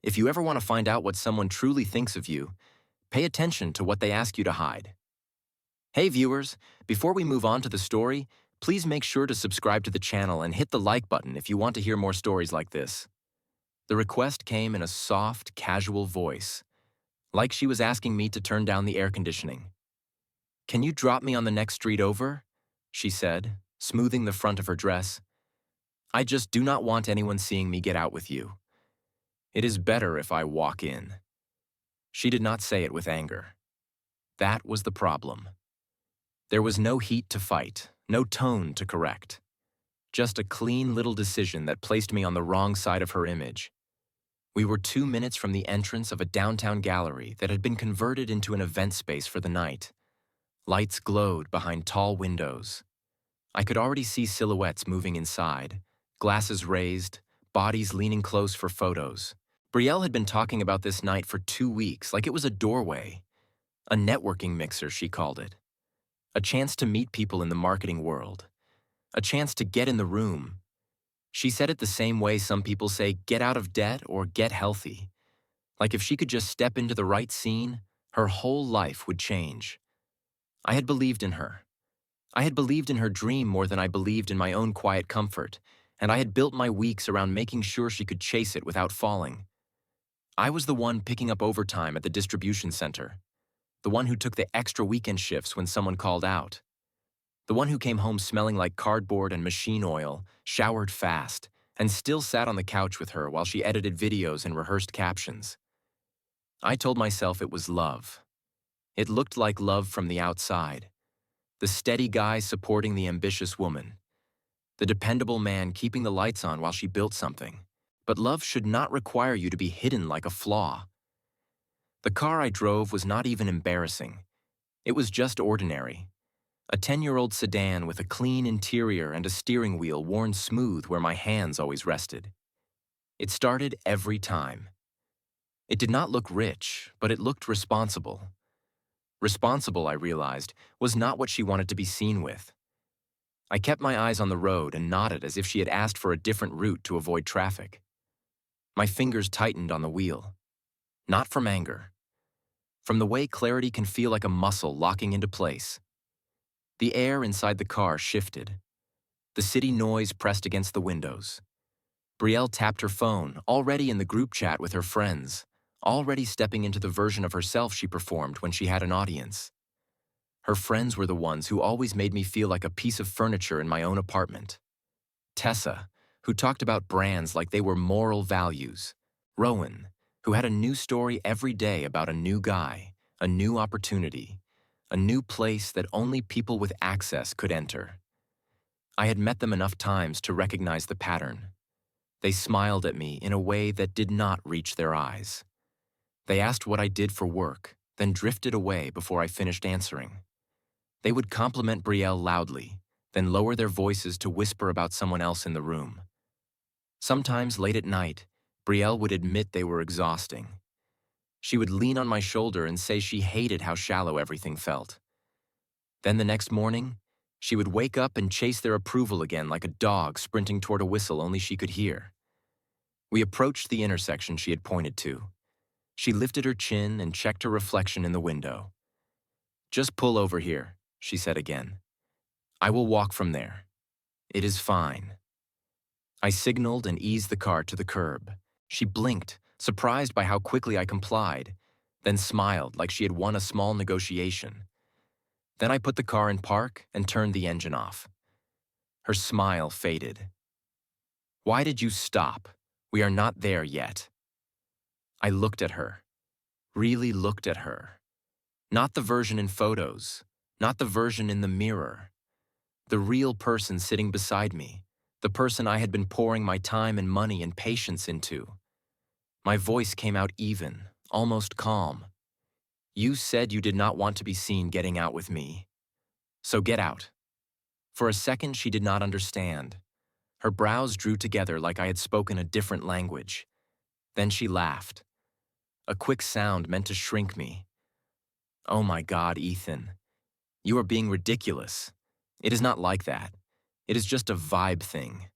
If you ever want to find out what someone truly thinks of you, pay attention to what they ask you to hide. Hey viewers, before we move on to the story, please make sure to subscribe to the channel and hit the like button if you want to hear more stories like this. The request came in a soft, casual voice, like she was asking me to turn down the air conditioning. "Can you drop me on the next street over?" she said, smoothing the front of her dress. "I just do not want anyone seeing me get out with you. It is better if I walk in." She did not say it with anger. That was the problem. There was no heat to fight, no tone to correct. Just a clean little decision that placed me on the wrong side of her image. We were 2 minutes from the entrance of a downtown gallery that had been converted into an event space for the night. Lights glowed behind tall windows. I could already see silhouettes moving inside, glasses raised, bodies leaning close for photos. Brielle had been talking about this night for 2 weeks like it was a doorway. A networking mixer, she called it. A chance to meet people in the marketing world. A chance to get in the room. She said it the same way some people say get out of debt or get healthy. Like if she could just step into the right scene, her whole life would change. I had believed in her. I had believed in her dream more than I believed in my own quiet comfort, and I had built my weeks around making sure she could chase it without falling. I was the one picking up overtime at the distribution center. The one who took the extra weekend shifts when someone called out. The one who came home smelling like cardboard and machine oil, showered fast, and still sat on the couch with her while she edited videos and rehearsed captions. I told myself it was love. It looked like love from the outside. The steady guy supporting the ambitious woman. The dependable man keeping the lights on while she built something. But love should not require you to be hidden like a flaw. The car I drove was not even embarrassing. It was just ordinary. A 10-year-old sedan with a clean interior and a steering wheel worn smooth where my hands always rested. It started every time. It did not look rich, but it looked responsible. Responsible, I realized, was not what she wanted to be seen with. I kept my eyes on the road and nodded as if she had asked for a different route to avoid traffic. My fingers tightened on the wheel. Not from anger. From the way clarity can feel like a muscle locking into place. The air inside the car shifted. The city noise pressed against the windows. Brielle tapped her phone, already in the group chat with her friends, already stepping into the version of herself she performed when she had an audience. Her friends were the ones who always made me feel like a piece of furniture in my own apartment. Tessa, who talked about brands like they were moral values. Rowan, who had a new story every day about a new guy, a new opportunity, a new place that only people with access could enter. I had met them enough times to recognize the pattern. They smiled at me in a way that did not reach their eyes. They asked what I did for work, then drifted away before I finished answering. They would compliment Brielle loudly, then lower their voices to whisper about someone else in the room. Sometimes late at night, Brielle would admit they were exhausting. She would lean on my shoulder and say she hated how shallow everything felt. Then the next morning, she would wake up and chase their approval again like a dog sprinting toward a whistle only she could hear. We approached the intersection she had pointed to. She lifted her chin and checked her reflection in the window. "Just pull over here," she said again. "I will walk from there. It is fine." I signaled and eased the car to the curb. She blinked, surprised by how quickly I complied, then smiled like she had won a small negotiation. Then I put the car in park and turned the engine off. Her smile faded. "Why did you stop? We are not there yet." I looked at her, really looked at her. Not the version in photos, not the version in the mirror. The real person sitting beside me, the person I had been pouring my time and money and patience into. My voice came out even, almost calm. "You said you did not want to be seen getting out with me. So get out." For a second, she did not understand. Her brows drew together like I had spoken a different language. Then she laughed. A quick sound meant to shrink me. "Oh my God, Ethan. You are being ridiculous. It is not like that. It is just a vibe thing.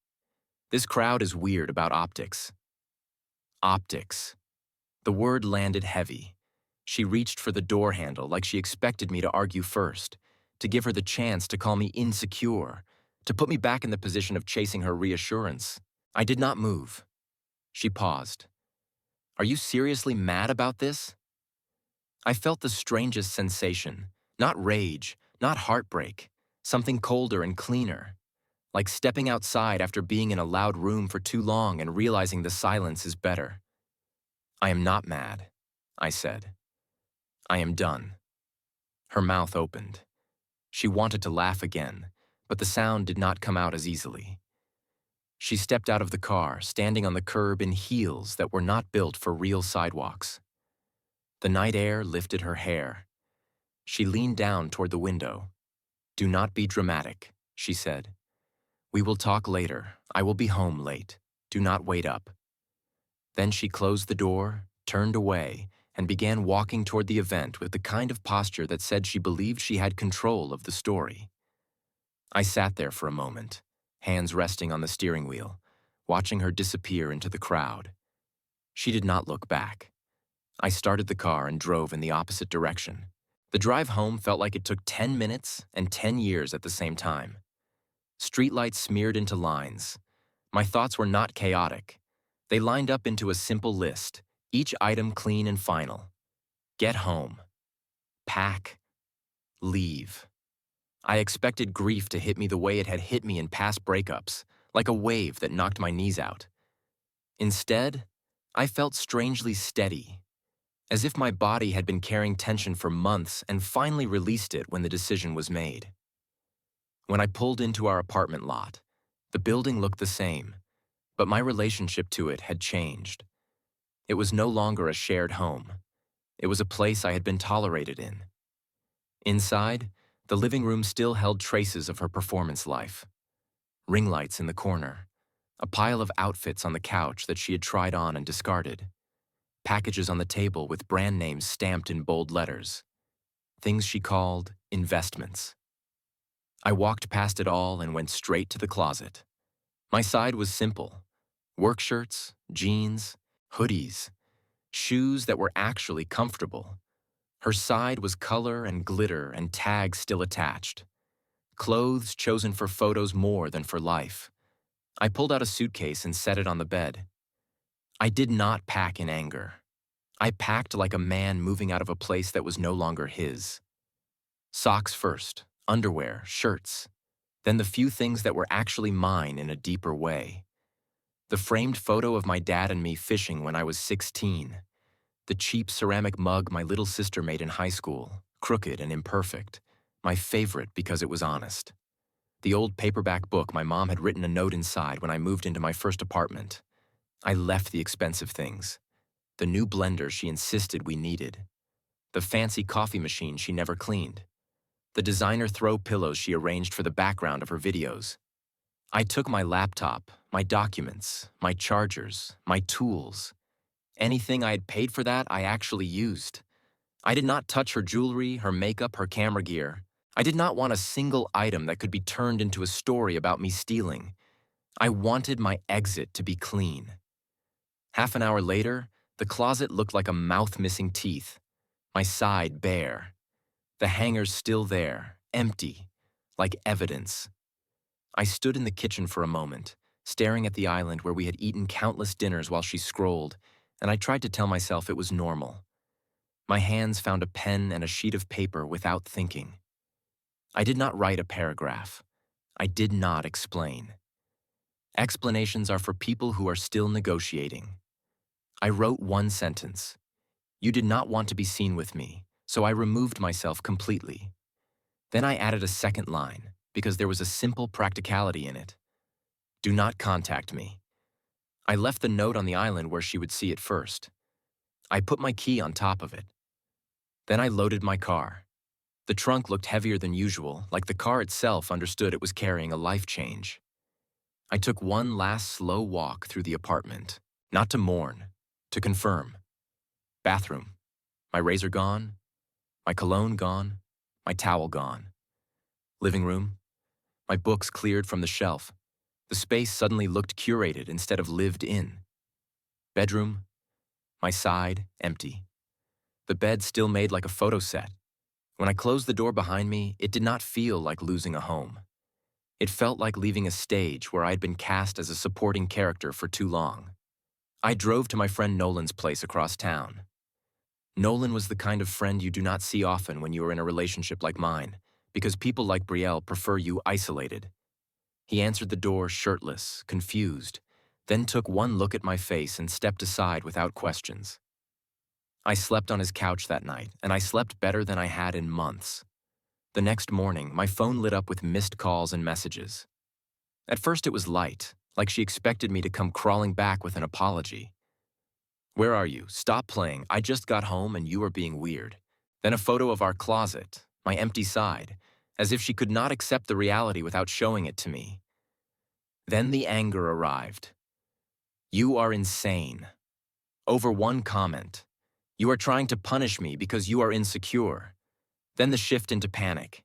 This crowd is weird about optics." Optics. The word landed heavy. She reached for the door handle like she expected me to argue first, to give her the chance to call me insecure, to put me back in the position of chasing her reassurance. I did not move. She paused. Are you seriously mad about this? I felt the strangest sensation, not rage, not heartbreak, something colder and cleaner, like stepping outside after being in a loud room for too long and realizing the silence is better. I am not mad, I said. I am done. Her mouth opened. She wanted to laugh again, but the sound did not come out as easily. She stepped out of the car, standing on the curb in heels that were not built for real sidewalks. The night air lifted her hair. She leaned down toward the window. Do not be dramatic, she said. We will talk later. I will be home late. Do not wait up. Then she closed the door, turned away, and began walking toward the event with the kind of posture that said she believed she had control of the story. I sat there for a moment, hands resting on the steering wheel, watching her disappear into the crowd. She did not look back. I started the car and drove in the opposite direction. The drive home felt like it took 10 minutes and 10 years at the same time. Streetlights smeared into lines. My thoughts were not chaotic. They lined up into a simple list, each item clean and final. Get home. Pack. Leave. I expected grief to hit me the way it had hit me in past breakups, like a wave that knocked my knees out. Instead, I felt strangely steady, as if my body had been carrying tension for months and finally released it when the decision was made. When I pulled into our apartment lot, the building looked the same, but my relationship to it had changed. It was no longer a shared home. It was a place I had been tolerated in. Inside, the living room still held traces of her performance life. Ring lights in the corner, a pile of outfits on the couch that she had tried on and discarded, packages on the table with brand names stamped in bold letters, things she called investments. I walked past it all and went straight to the closet. My side was simple: work shirts, jeans, hoodies, shoes that were actually comfortable. Her side was color and glitter and tags still attached. Clothes chosen for photos more than for life. I pulled out a suitcase and set it on the bed. I did not pack in anger. I packed like a man moving out of a place that was no longer his. Socks first, underwear, shirts, then the few things that were actually mine in a deeper way. The framed photo of my dad and me fishing when I was 16. The cheap ceramic mug my little sister made in high school, crooked and imperfect, my favorite because it was honest. The old paperback book my mom had written a note inside when I moved into my first apartment. I left the expensive things. The new blender she insisted we needed. The fancy coffee machine she never cleaned. The designer throw pillows she arranged for the background of her videos. I took my laptop, my documents, my chargers, my tools. Anything I had paid for that, I actually used. I did not touch her jewelry, her makeup, her camera gear. I did not want a single item that could be turned into a story about me stealing. I wanted my exit to be clean. Half an hour later, the closet looked like a mouth missing teeth. My side bare. The hangers still there, empty, like evidence. I stood in the kitchen for a moment, staring at the island where we had eaten countless dinners while she scrolled, and I tried to tell myself it was normal. My hands found a pen and a sheet of paper without thinking. I did not write a paragraph. I did not explain. Explanations are for people who are still negotiating. I wrote one sentence. You did not want to be seen with me, so I removed myself completely. Then I added a second line, because there was a simple practicality in it. Do not contact me. I left the note on the island where she would see it first. I put my key on top of it. Then I loaded my car. The trunk looked heavier than usual, like the car itself understood it was carrying a life change. I took one last slow walk through the apartment, not to mourn, to confirm. Bathroom. My razor gone, my cologne gone, my towel gone. Living room. My books cleared from the shelf. The space suddenly looked curated instead of lived in. Bedroom. My side, empty. The bed still made like a photo set. When I closed the door behind me, it did not feel like losing a home. It felt like leaving a stage where I had been cast as a supporting character for too long. I drove to my friend Nolan's place across town. Nolan was the kind of friend you do not see often when you are in a relationship like mine, because people like Brielle prefer you isolated. He answered the door shirtless, confused, then took one look at my face and stepped aside without questions. I slept on his couch that night, and I slept better than I had in months. The next morning, my phone lit up with missed calls and messages. At first it was light, like she expected me to come crawling back with an apology. "Where are you? Stop playing. I just got home and you are being weird." Then a photo of our closet, my empty side, as if she could not accept the reality without showing it to me. Then the anger arrived. "You are insane." Over one comment. "You are trying to punish me because you are insecure." Then the shift into panic.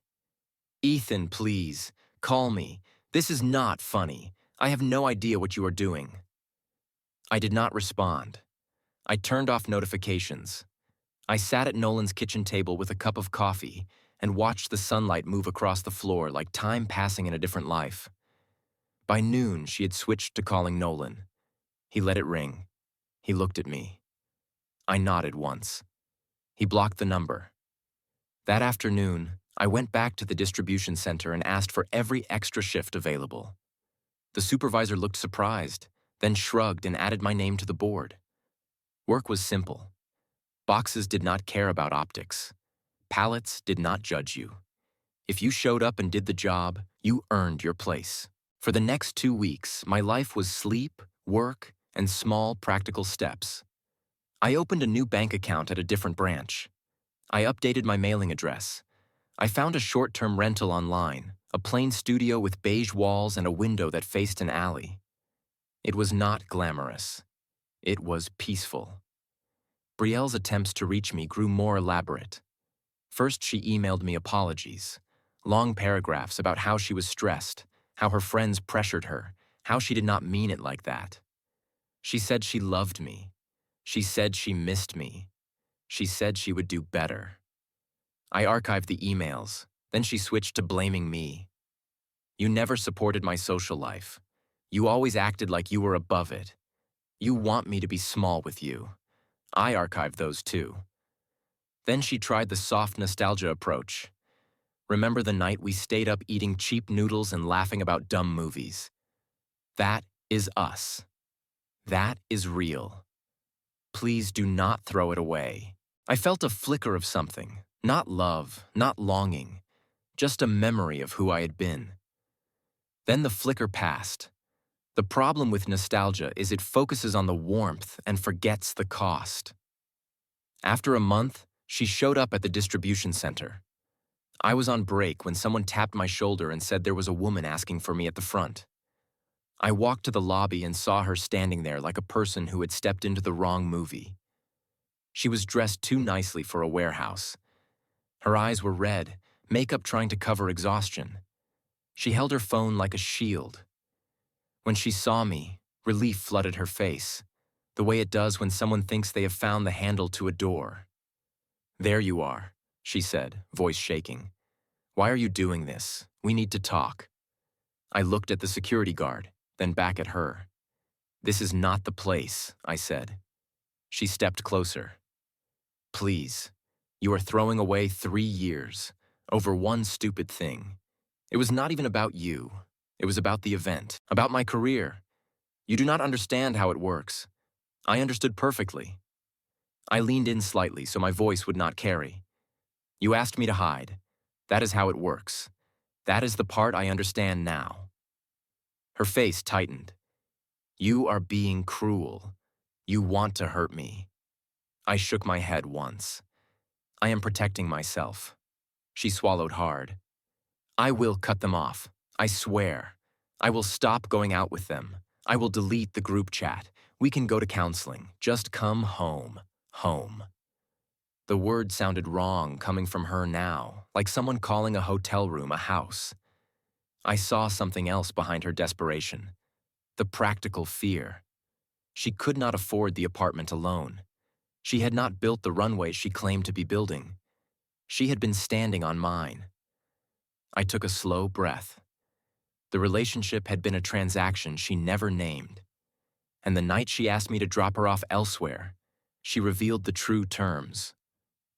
"Ethan, please, call me. This is not funny. I have no idea what you are doing." I did not respond. I turned off notifications. I sat at Nolan's kitchen table with a cup of coffee and watched the sunlight move across the floor like time passing in a different life. By noon, she had switched to calling Nolan. He let it ring. He looked at me. I nodded once. He blocked the number. That afternoon, I went back to the distribution center and asked for every extra shift available. The supervisor looked surprised, then shrugged and added my name to the board. Work was simple. Boxes did not care about optics. Pallets did not judge you. If you showed up and did the job, you earned your place. For the next 2 weeks, my life was sleep, work, and small practical steps. I opened a new bank account at a different branch. I updated my mailing address. I found a short-term rental online, a plain studio with beige walls and a window that faced an alley. It was not glamorous. It was peaceful. Brielle's attempts to reach me grew more elaborate. First, she emailed me apologies, long paragraphs about how she was stressed, how her friends pressured her, how she did not mean it like that. She said she loved me. She said she missed me. She said she would do better. I archived the emails. Then she switched to blaming me. "You never supported my social life. You always acted like you were above it. You want me to be small with you." I archived those too. Then she tried the soft nostalgia approach. "Remember the night we stayed up eating cheap noodles and laughing about dumb movies? That is us. That is real. Please do not throw it away." I felt a flicker of something, not love, not longing, just a memory of who I had been. Then the flicker passed. The problem with nostalgia is it focuses on the warmth and forgets the cost. After a month, she showed up at the distribution center. I was on break when someone tapped my shoulder and said there was a woman asking for me at the front. I walked to the lobby and saw her standing there like a person who had stepped into the wrong movie. She was dressed too nicely for a warehouse. Her eyes were red, makeup trying to cover exhaustion. She held her phone like a shield. When she saw me, relief flooded her face, the way it does when someone thinks they have found the handle to a door. "There you are," she said, voice shaking. "Why are you doing this? We need to talk." I looked at the security guard, then back at her. "This is not the place," I said. She stepped closer. "Please, you are throwing away 3 years over one stupid thing. It was not even about you. It was about the event, about my career. You do not understand how it works. I understood perfectly." I leaned in slightly so my voice would not carry. "You asked me to hide. That is how it works. That is the part I understand now." Her face tightened. "You are being cruel. You want to hurt me." I shook my head once. "I am protecting myself." She swallowed hard. "I will cut them off. I swear. I will stop going out with them. I will delete the group chat. We can go to counseling. Just come home. Home." The word sounded wrong coming from her now, like someone calling a hotel room a house. I saw something else behind her desperation. The practical fear. She could not afford the apartment alone. She had not built the runway she claimed to be building. She had been standing on mine. I took a slow breath. The relationship had been a transaction she never named. And the night she asked me to drop her off elsewhere, she revealed the true terms.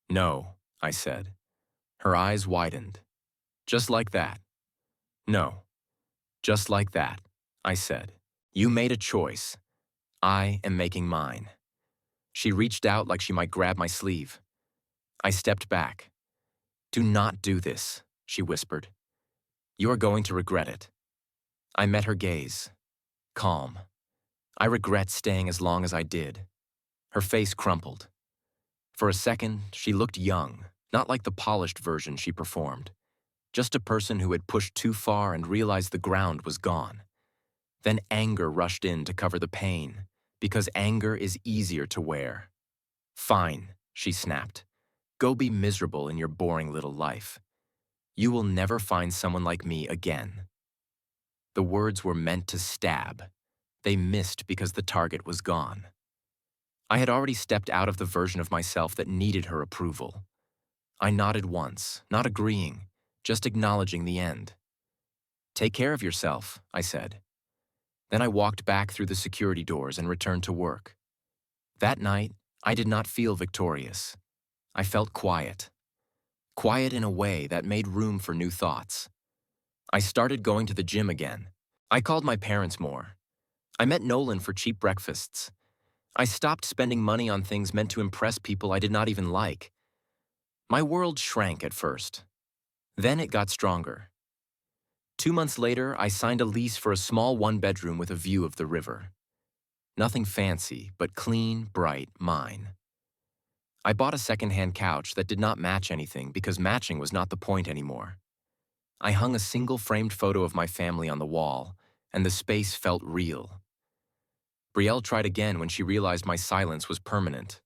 "No," I said. Her eyes widened. "Just like that." "No. Just like that," I said. "You made a choice. I am making mine." She reached out like she might grab my sleeve. I stepped back. "Do not do this," she whispered. "You are going to regret it." I met her gaze. Calm. "I regret staying as long as I did." Her face crumpled. For a second, she looked young, not like the polished version she performed. Just a person who had pushed too far and realized the ground was gone. Then anger rushed in to cover the pain, because anger is easier to wear. "Fine," she snapped. "Go be miserable in your boring little life. You will never find someone like me again." The words were meant to stab. They missed because the target was gone. I had already stepped out of the version of myself that needed her approval. I nodded once, not agreeing, just acknowledging the end. "Take care of yourself," I said. Then I walked back through the security doors and returned to work. That night, I did not feel victorious. I felt quiet. Quiet in a way that made room for new thoughts. I started going to the gym again. I called my parents more. I met Nolan for cheap breakfasts. I stopped spending money on things meant to impress people I did not even like. My world shrank at first. Then it got stronger. 2 months later, I signed a lease for a small one-bedroom with a view of the river. Nothing fancy, but clean, bright, mine. I bought a second-hand couch that did not match anything because matching was not the point anymore. I hung a single framed photo of my family on the wall, and the space felt real. Brielle tried again when she realized my silence was permanent.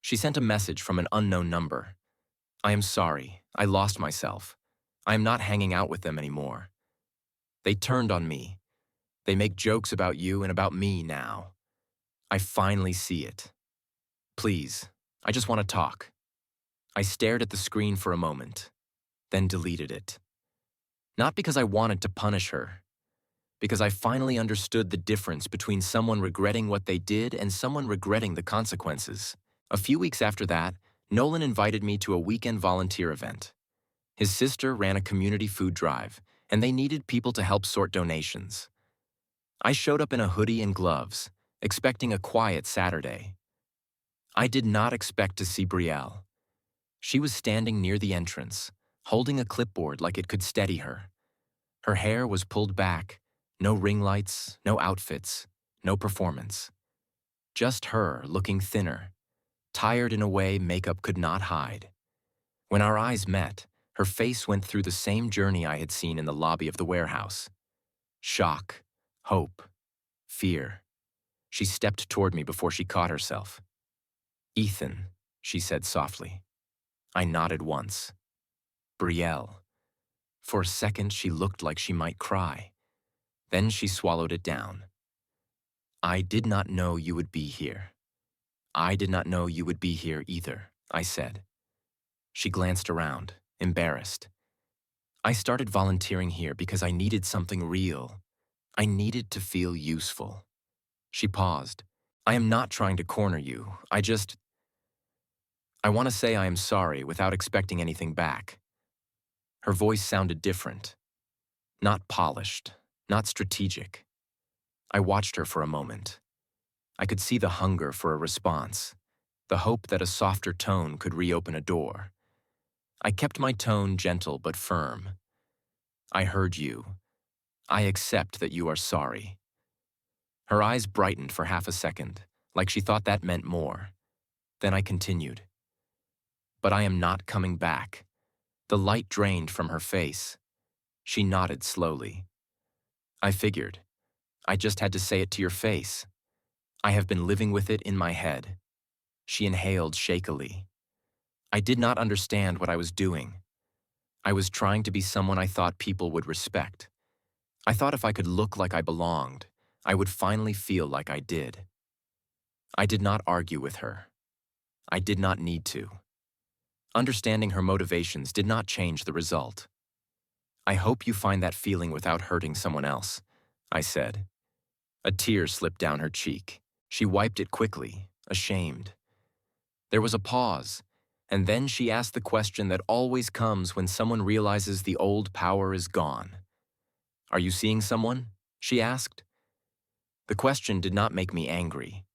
She sent a message from an unknown number. "I am sorry. I lost myself. I am not hanging out with them anymore. They turned on me. They make jokes about you and about me now. I finally see it. Please, I just want to talk." I stared at the screen for a moment, then deleted it. Not because I wanted to punish her, because I finally understood the difference between someone regretting what they did and someone regretting the consequences. A few weeks after that, Nolan invited me to a weekend volunteer event. His sister ran a community food drive, and they needed people to help sort donations. I showed up in a hoodie and gloves, expecting a quiet Saturday. I did not expect to see Brielle. She was standing near the entrance, holding a clipboard like it could steady her. Her hair was pulled back, no ring lights, no outfits, no performance. Just her looking thinner, tired in a way makeup could not hide. When our eyes met, her face went through the same journey I had seen in the lobby of the warehouse. Shock, hope, fear. She stepped toward me before she caught herself. "Ethan," she said softly. I nodded once. "Brielle." For a second, she looked like she might cry. Then she swallowed it down. "I did not know you would be here." "I did not know you would be here either," I said. She glanced around, embarrassed. "I started volunteering here because I needed something real. I needed to feel useful." She paused. "I am not trying to corner you. I want to say I am sorry without expecting anything back." Her voice sounded different. Not polished, not strategic. I watched her for a moment. I could see the hunger for a response, the hope that a softer tone could reopen a door. I kept my tone gentle but firm. "I heard you. I accept that you are sorry." Her eyes brightened for half a second, like she thought that meant more. Then I continued. "But I am not coming back." The light drained from her face. She nodded slowly. "I figured. I just had to say it to your face. I have been living with it in my head." She inhaled shakily. "I did not understand what I was doing. I was trying to be someone I thought people would respect. I thought if I could look like I belonged, I would finally feel like I did." I did not argue with her. I did not need to. Understanding her motivations did not change the result. I hope you find that feeling without hurting someone else, I said. A tear slipped down her cheek. She wiped it quickly, ashamed. There was a pause, and then she asked the question that always comes when someone realizes the old power is gone. Are you seeing someone? She asked. The question did not make me angry.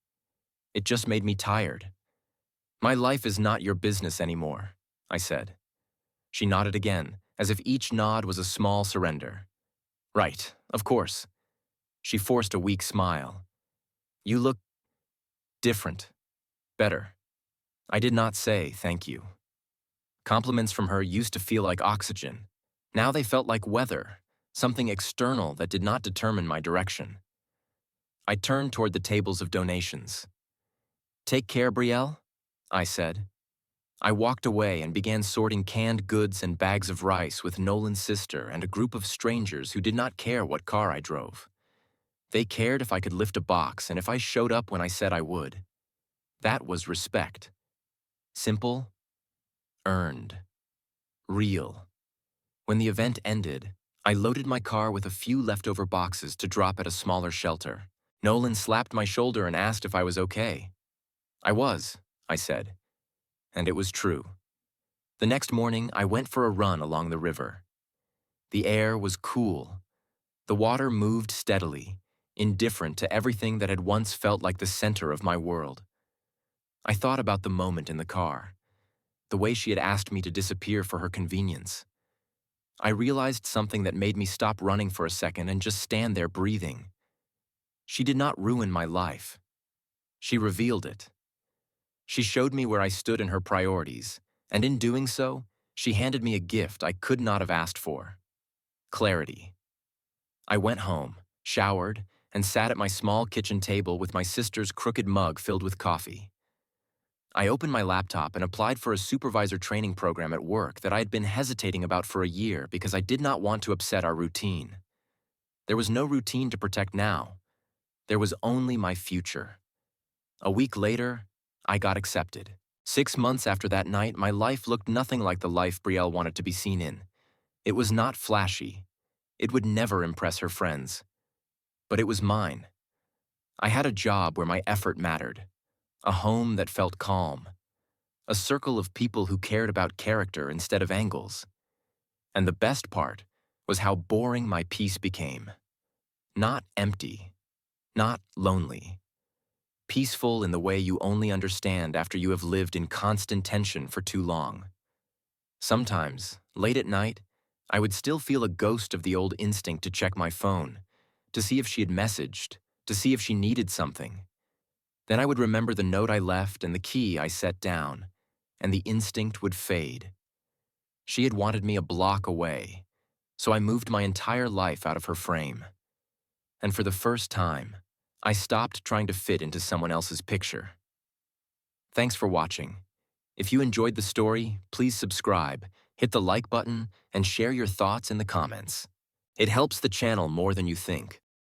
It just made me tired. My life is not your business anymore, I said. She nodded again, as if each nod was a small surrender. Right, of course. She forced a weak smile. You look different, better. I did not say thank you. Compliments from her used to feel like oxygen. Now they felt like weather, something external that did not determine my direction. I turned toward the tables of donations. Take care, Brielle, I said. I walked away and began sorting canned goods and bags of rice with Nolan's sister and a group of strangers who did not care what car I drove. They cared if I could lift a box and if I showed up when I said I would. That was respect. Simple, earned, real. When the event ended, I loaded my car with a few leftover boxes to drop at a smaller shelter. Nolan slapped my shoulder and asked if I was okay. I was, I said. And it was true. The next morning, I went for a run along the river. The air was cool. The water moved steadily, indifferent to everything that had once felt like the center of my world. I thought about the moment in the car, the way she had asked me to disappear for her convenience. I realized something that made me stop running for a second and just stand there breathing. She did not ruin my life. She revealed it. She showed me where I stood in her priorities, and in doing so, she handed me a gift I could not have asked for: clarity. I went home, showered, and sat at my small kitchen table with my sister's crooked mug filled with coffee. I opened my laptop and applied for a supervisor training program at work that I had been hesitating about for a year because I did not want to upset our routine. There was no routine to protect now. There was only my future. A week later, I got accepted. 6 months after that night, my life looked nothing like the life Brielle wanted to be seen in. It was not flashy. It would never impress her friends. But it was mine. I had a job where my effort mattered, a home that felt calm, a circle of people who cared about character instead of angles. And the best part was how boring my peace became. Not empty, not lonely. Peaceful in the way you only understand after you have lived in constant tension for too long. Sometimes, late at night, I would still feel a ghost of the old instinct to check my phone, to see if she had messaged, to see if she needed something. Then I would remember the note I left and the key I set down, and the instinct would fade. She had wanted me a block away, so I moved my entire life out of her frame. And for the first time, I stopped trying to fit into someone else's picture. Thanks for watching. If you enjoyed the story, please subscribe, hit the like button, and share your thoughts in the comments. It helps the channel more than you think.